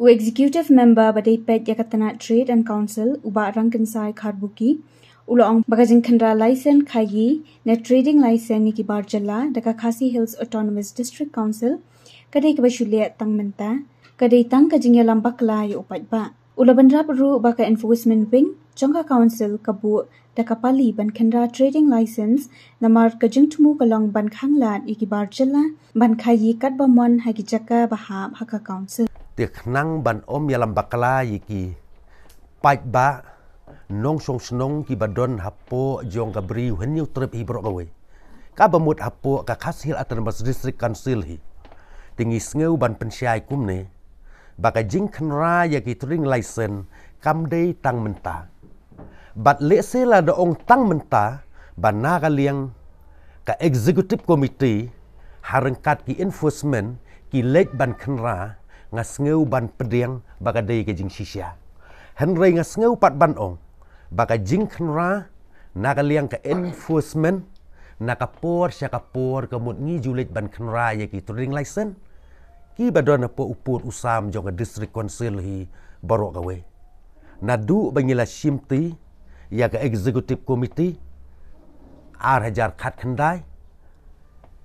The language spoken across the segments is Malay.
U executive member badai pet yakatana trade and council uba rangkansai kharbuki uloong bagajing khandra license khayi na trading license ni ki barjala daka Khasi Hills Autonomous District Council kadai ke bashulia tangmenta kadai tang kajingya lambakla yu upatba ulabanra ru baka enforcement wing jongka council kabu daka pali ban khandra trading license namar kajing tumu kalong ban khanglat iki barjala ban khayi katba mon hagi jaka baha haka council tiek nang ban om yalam bakala yiki paik ba nong song snong ki badon hapo jong kabri henyu trip hi brok away ka bamut hapo ka Khasi Hills Autonomous District Council hi tingi sneu ban pensyai kumne baka jing khnra yaki trading license kamdei tang menta bat le se la do ong tang menta ban na ka liang ka executive committee harangkat ki enforcement ki lek ban khnra ngasngeu ban pediang baka dei ke jing shisha henrei ngasngeu pat ban ong baka jing khnra naga liang ka enforcement naka por syaka por kemut ngi julit ban khnra ye ki trading license ki badon po upur usam jong district council hi borok awe nadu bangila shimti ya ka executive committee ar hajar khat khandai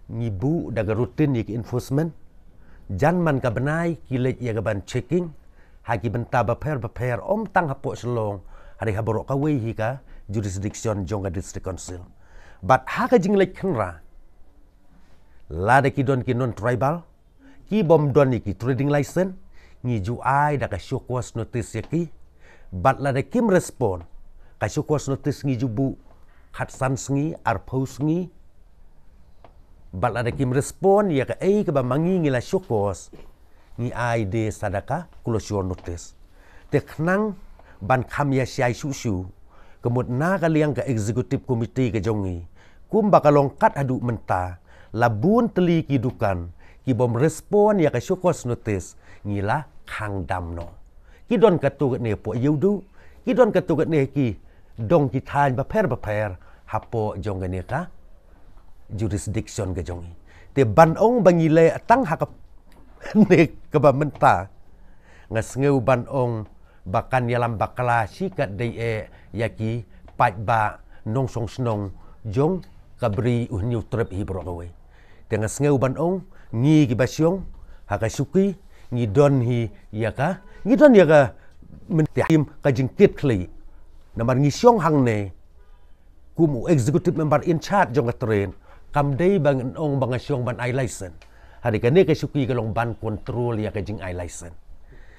ngibu daga rutin ye ki enforcement jan man ka benai kilet ya ban checking hagi benta baper om tang hapo selong hari haborok ka wei hi ka jurisdiction jongga district council but ha ka jinglek khnra la de ki don ki non tribal ki bom don ni ki trading license ngi ju ai da ka show cause notice yaki but la de kim respond ka show cause notice ngi ju bu khat san sngi ar post ngi bat ada kim respon ya ka ai ka ba mangi ngila syokos ni ai de sadaka closure notice te khnang ban kham ya syai su kemut na ka liang ka executive committee ka jongi kum bakalong kat adu menta labun teli kidukan ki bom respon ya ka syokos notice ngila khang dam no ki don ka tu ne po yudu ki don ka tu ne ki dong ki than ba per hapo jong ne ka jurisdiction ke jongi te ban ong bangile tang hakap ne ke ba menta ngasngeu ban ong bakan yalam bakala sikat dei e yaki pat ba nong song snong jong kabri uhniu trip hi brokawe te ngasngeu ban ong ngi ki basyong hakasuki ngi don hi yaka ngi don yaka mentim ka jingkit kli namar ngi syong hang ne kumu executive member in charge jong train kamdei bang ong bangasyong ban I license hari kane ke suki kalong ban control ya ke jing I license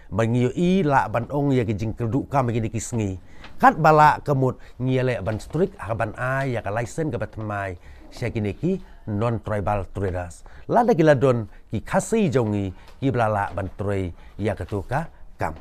mangiyo I la ban ong ya ke jing kerdu kam gini kisngi kat bala kemut ngiele ban strict ban I ya ke license ke batmai sya kini ki non tribal traders la da kiladon ki khasi jongi ki blala ban troi ya ke tuka kam